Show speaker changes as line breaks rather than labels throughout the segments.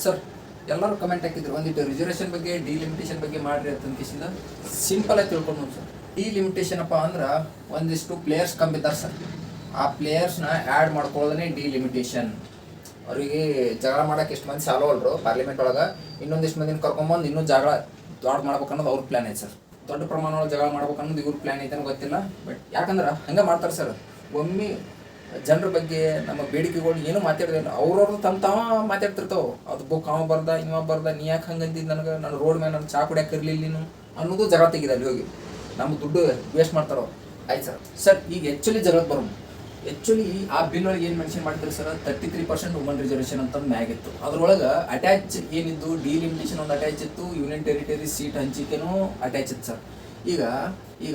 Sir ಎಲ್ಲರೂ comment ಹಾಕಿದ್ರು ಒಂದಿಟ್ಟು ರಿಸರ್ವೇಷನ್ ಬಗ್ಗೆ ಡಿಲಿಮಿಟೇಷನ್ ಬಗ್ಗೆ ಮಾಡ್ರಿ ಅಂತ ಕಿಸಿಂದ ಸಿಂಪಲ್ ಆಗಿ ತಿಳ್ಕೊಂಡು ಸರ್. ಡಿಲಿಮಿಟೇಷನ್ ಅಪ್ಪ ಅಂದ್ರೆ ಒಂದಿಷ್ಟು ಪ್ಲೇಯರ್ಸ್ ಕಮ್ಮಿದ್ದಾರೆ ಸರ್. ಆ ಪ್ಲೇಯರ್ಸ್ನ ಆ್ಯಡ್ ಮಾಡ್ಕೊಳ್ಳೋದೇ ಡಿಲಿಮಿಟೇಷನ್. ಅವರಿಗೆ ಜಗಳ ಮಾಡೋಕೆ ಎಷ್ಟು ಮಂದಿ ಸಾಲವಲ್ರು ಪಾರ್ಲಿಮೆಂಟ್ ಒಳಗೆ, ಇನ್ನೊಂದಿಷ್ಟು ಮಂದಿನ ಕರ್ಕೊಂಬಂದು ಇನ್ನೂ ಜಗಳ ದೊಡ್ಡ ಮಾಡ್ಬೇಕು ಅನ್ನೋದು ಅವ್ರ ಪ್ಲ್ಯಾನ್ ಐತೆ ಸರ್. ದೊಡ್ಡ ಪ್ರಮಾಣ ಒಳಗೆ ಜಗಳ ಮಾಡ್ಬೇಕು ಅನ್ನೋದು ಇವ್ರ ಪ್ಲ್ಯಾನ್ ಐತೆ ಗೊತ್ತಿಲ್ಲ. ಬಟ್ ಯಾಕಂದ್ರೆ ಹಂಗೆ ಮಾಡ್ತಾರೆ ಸರ್. ಒಮ್ಮೆ ಜನರ ಬಗ್ಗೆ ನಮ್ಮ ಬೇಡಿಕೆಗಳು ಏನೂ ಮಾತಾಡೋದಿಲ್ಲ, ಅವ್ರವ್ರದ್ದು ತಾವ ಮಾತಾಡ್ತಿರ್ತಾವೆ. ಅದು ಬುಕ್ ಅವ ಬರ್ದ ಇವ ಬರ್ದ, ನೀ ಯಾಕೆ ಹಂಗಂದಿದ್ದು ನನಗೆ, ನನ್ನ ರೋಡ್ ಮೇಲೆ ನನ್ನ ಚಾ ಕುಡಿಯೋಕೆ ಇರಲಿಲ್ಲ ನೀನು ಅನ್ನೋದು ಜಗಳ ತೆಗಿದೆ ಅಲ್ಲಿ ಹೋಗಿ. ನಮ್ಮ ದುಡ್ಡು ವೇಸ್ಟ್ ಮಾಡ್ತಾರೋ ಆಯ್ತು ಸರ್. ಸರ್ ಈಗ ಆ್ಯಕ್ಚುಲಿ ಜಗಳ ಬರೋಣ. ಆ್ಯಕ್ಚುಲಿ ಆ ಬಿಲ್ ಒಳಗೆ ಏನು ಮೆನ್ಷನ್ ಮಾಡ್ತಾರೆ ಸರ್, 33% ವುಮನ್ ರಿಸರ್ವೇಷನ್ ಅಂತ ಮ್ಯಾಗಿತ್ತು. ಅದ್ರೊಳಗೆ ಅಟ್ಯಾಚ್ ಏನಿದ್ದು ಡಿಲಿಮಿಟೇಷನ್ ಒಂದು ಅಟ್ಯಾಚ್ ಇತ್ತು, ಯೂನಿಯನ್ ಟೆರಿಟರಿ ಸೀಟ್ ಹಂಚಿಕೆನೂ ಅಟ್ಯಾಚ್ ಇತ್ತು ಸರ್. ಈಗ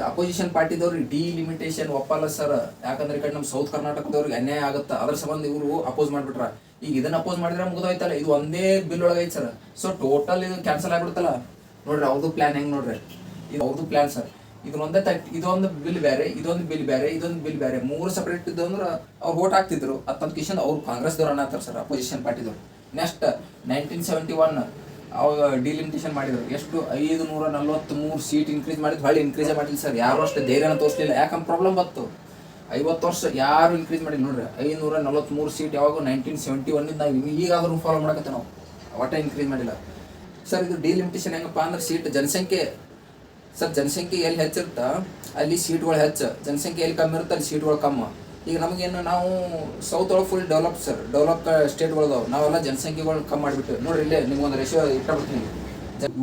ಅಪೋಸಿಷನ್ ಪಾರ್ಟಿದವ್ರಿಗೆ ಡಿಲಿಮಿಟೇಷನ್ ಒಪ್ಪಲ್ಲ ಸರ್. ಯಾಕಂದ್ರೆ ಈ ಕಡೆ ನಮ್ಮ ಸೌತ್ ಕರ್ನಾಟಕದವ್ರಿಗೆ ಅನ್ಯಾಯ ಆಗುತ್ತೆ, ಅದ್ರ ಸಂಬಂಧ ಇವರು ಅಪೋಸ್ ಮಾಡಿಬಿಟ್ರ. ಈಗ ಇದನ್ನ ಅಪೋಸ್ ಮಾಡಿದ್ರೆ ಮುಗಿದೋಯ್ತಲ್ಲ, ಇದು ಒಂದೇ ಬಿಲ್ ಒಳಗೆ ಐತೆ ಸರ್. ಸೊ ಟೋಟಲ್ ಇದು ಕ್ಯಾನ್ಸಲ್ ಆಗಿಬಿಡುತ್ತಲ್ಲ ನೋಡ್ರಿ. ಅವ್ರದ್ದು ಪ್ಲ್ಯಾನ್ ಹೆಂಗೆ ನೋಡ್ರಿ, ಇದು ಅವ್ರದ್ದು ಪ್ಲ್ಯಾನ್ ಸರ್. ಇದೊಂದು ಬಿಲ್ ಬೇರೆ, ಇದೊಂದು ಬಿಲ್ ಬೇರೆ, ಇದೊಂದು ಬಿಲ್ ಬೇರೆ, ಮೂರು ಸಪ್ರೇಟ್ ಇದ್ದು ಅಂದ್ರೆ ಅವ್ರು ವೋಟ್ ಹಾಕ್ತಿದ್ರು. ಅತ್ತಂತ ಕಿಶನ್ ಅವ್ರು ಕಾಂಗ್ರೆಸ್ದವ್ರು ಅನ್ನತ್ತಾರೆ ಸರ್, ಅಪೋಸಿಷನ್ ಪಾರ್ಟಿದವ್ರು. ನೆಕ್ಸ್ಟ್ 1971 ಅವಾಗ ಡಿಲಿಮಿಟೇಷನ್ ಮಾಡಿದ್ರು. ಎಷ್ಟು 543 ಸೀಟ್ ಇನ್ಕ್ರೀಸ್ ಮಾಡಿದ್ರು. ಹೊಳ್ಳಿ ಇನ್ಕ್ರೀಸೇ ಮಾಡಿಲ್ಲ ಸರ್. ಯಾರು ಅಷ್ಟು ಧೈರ್ಯನ ತೋರಿಸಲಿಲ್ಲ. ಯಾಕಂದ್ರೆ ಪ್ರಾಬ್ಲಮ್ ಬಂತು. 50 ವರ್ಷ ಯಾರು ಇನ್ಕ್ರೀಸ್ ಮಾಡಿಲ್ಲ ನೋಡ್ರಿ. 543 ಸೀಟ್ ಯಾವಾಗ 1971 ನಾವು ಈಗಾದರೂ ಫಾಲೋ ಮಾಡಕತ್ತೆ ನಾವು, ಒಟ್ಟೆ ಇನ್ಕ್ರೀಸ್ ಮಾಡಿಲ್ಲ ಸರ್. ಇದು ಡಿಲಿಮಿಟೇಷನ್ ಹೆಂಗಪ್ಪ ಅಂದ್ರೆ ಸೀಟ್ ಜನಸಂಖ್ಯೆ ಸರ್. ಜನಸಂಖ್ಯೆ ಎಲ್ಲಿ ಹೆಚ್ಚಿರುತ್ತಾ ಅಲ್ಲಿ ಸೀಟ್ಗಳು ಹೆಚ್ಚು, ಜನಸಂಖ್ಯೆ ಎಲ್ಲಿ ಕಮ್ಮಿ ಇರುತ್ತೆ ಅಲ್ಲಿ ಸೀಟ್ಗಳು ಕಮ್ಮ. ಈಗ ನಮಗೇನು ನಾವು ಸೌತ್ ಒಳಗೆ ಫುಲ್ ಡೆವಲಪ್ ಸರ್, ಡೆವಲಪ್ ಸ್ಟೇಟ್ಗಳದಾವೆ. ನಾವೆಲ್ಲ ಜನಸಂಖ್ಯೆಗಳು ಕಮ್ಮಿ ಮಾಡಿಬಿಟ್ಟು ನೋಡ್ರಿ. ಇಲ್ಲೇ ನಿಮ್ಗೊಂದು ರೇಷಿಯೋ ಇಟ್ಬಿಡ್ತೀನಿ.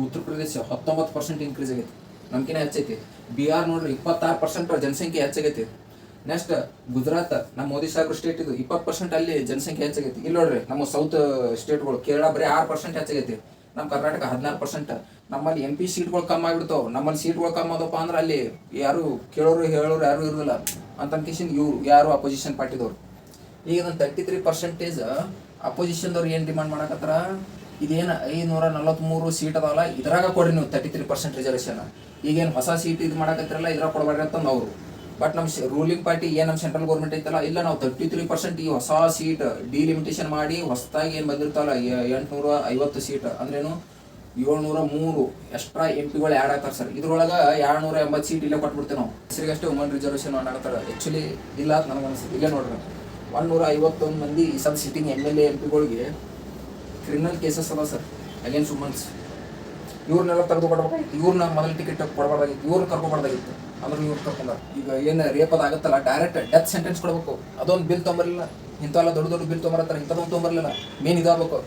ಉತ್ತರ ಪ್ರದೇಶ 19% ಇನ್ಕ್ರೀಸ್ ಆಗೈತಿ, ನಮ್ಕಿನ ಹೆಚ್ಚೈತಿ. ಬಿಹಾರ್ ನೋಡ್ರಿ 26% ಜನಸಂಖ್ಯೆ ಹೆಚ್ಚಾಗೈತಿ. ನೆಕ್ಸ್ಟ್ ಗುಜರಾತ್, ನಮ್ಮ ಮೋದಿ ಸಾಹೇಬ್ರ ಸ್ಟೇಟ್ ಇದು 20% ಅಲ್ಲಿ ಜನಸಂಖ್ಯೆ ಹೆಚ್ಚಾಗೈತಿ. ಇಲ್ಲಿ ನೋಡ್ರಿ ನಮ್ಮ ಸೌತ್ ಸ್ಟೇಟ್ಗಳು, ಕೇರಳ ಬರೀ 6% ಹೆಚ್ಚಾಗೈತಿ. ನಮ್ಮ ಕರ್ನಾಟಕ 16%. ನಮ್ಮಲ್ಲಿ MP ಸೀಟ್ಗಳು ಕಮ್ಮಿ ಆಗಿಬಿಡ್ತಾವೆ. ನಮ್ಮಲ್ಲಿ ಸೀಟ್ಗಳು ಕಮ್ಮಿ ಆದಪ್ಪ ಅಂದ್ರೆ ಅಲ್ಲಿ ಯಾರು ಕೇಳೋರು ಹೇಳೋರು ಯಾರು ಇರೋದಿಲ್ಲ ಅಂತ ಕಿಶನ್ ಇವ್ರು ಯಾರು ಅಪೋಸಿಷನ್ ಪಾರ್ಟಿದವ್ರು. ಈಗ ಇದನ್ನು 33% ಅಪೋಸಿಷನ್ದವ್ರು ಏನು ಡಿಮಾಂಡ್ ಮಾಡಕತ್ತಾರ, ಇದೇನು 543 ಸೀಟ್ ಅದಾವಲ್ಲ ಇದ್ರಾಗ ಕೊಡ್ರಿ ನೀವು 33% ರಿಸರ್ವೇಷನ್. ಈಗೇನು ಹೊಸ ಸೀಟ್ ಇದು ಮಾಡಕತ್ತಿರಲ್ಲ ಇದ್ರಾಗ ಕೊಡಬೇಡ್ರಿ ಅಂತಂದು ಅವರು. ಬಟ್ ನಮ್ಮ ರೂಲಿಂಗ್ ಪಾರ್ಟಿ ಏನು ನಮ್ಮ ಸೆಂಟ್ರಲ್ ಗೌರ್ಮೆಂಟ್ ಐತಲ್ಲ, ಇಲ್ಲ ನಾವು 33% ಈ ಹೊಸ ಸೀಟ್ ಡಿಲಿಮಿಟೇಷನ್ ಮಾಡಿ ಹೊಸದಾಗಿ ಏನು ಬಂದಿರ್ತಾವಲ್ಲ 850 ಸೀಟ್ ಅಂದ್ರೇನು 703 ಎಕ್ಸ್ಟ್ರಾ MP ಆ್ಯಡ್ ಆಗ್ತಾರೆ ಸರ್. ಇದ್ರೊಳಗೆ 280 ಸೀಟ್ ಇಲ್ಲೇ ಕೊಟ್ಬಿಡ್ತೀವಿ ನಾವು. ಹೆಸರಿಗಷ್ಟೇ ವುಮನ್ ರಿಸರ್ವೇಷನ್ ಆಗ್ತಾರೆ. ಆ್ಯಕ್ಚುಲಿ ಇಲ್ಲ ಅಂತ ನನಗೆ ಅನಿಸುತ್ತೆ. ಇಲ್ಲೇ ನೋಡ್ರಿ 151 ಮಂದಿ ಈ ಸಬ್ ಸಿಟ್ಟಿಂಗ್ MLA MPಗಳಿಗೆ ಕ್ರಿಮಿನಲ್ ಕೇಸಸ್ ಅದ ಸರ್ ಅಗೇನ್ಸ್ಟ್ ವುಮನ್ಸ್. ಇವ್ರನ್ನೆಲ್ಲ ತೆಗೆದು ಕೊಡ್ಬೇಕಾಗಿತ್ತು. ಇವ್ರನ್ನ ಮೊದಲು ಟಿಕೆಟ್ ಕೊಡಬಾರ್ದಾಗಿತ್ತು, ಇವ್ರನ್ನ ಕರ್ಕೊಬಾರ್ದಾಗಿತ್ತು. ಅಂದ್ರೆ ಇವ್ರು ಕರ್ಕೊಂಡ ಈಗ ಏನು ರೇಪ್ ಆಗುತ್ತಲ್ಲ ಡೈರೆಕ್ಟ್ ಡೆತ್ ಸೆಂಟೆನ್ಸ್ ಕೊಡಬೇಕು. ಅದೊಂದು ಬಿಲ್ ತೊಂಬರಲಿಲ್ಲ. ಇಂಥವೆಲ್ಲ ದೊಡ್ಡ ದೊಡ್ಡ ಬಿಲ್ ತೊಂಬರತ್ತಾರೆ, ಇಂಥದ್ದೊಂದು ತೊಂಬರಲಿಲ್ಲ. ಮೇನ್ ಇದಾಗಬೇಕು.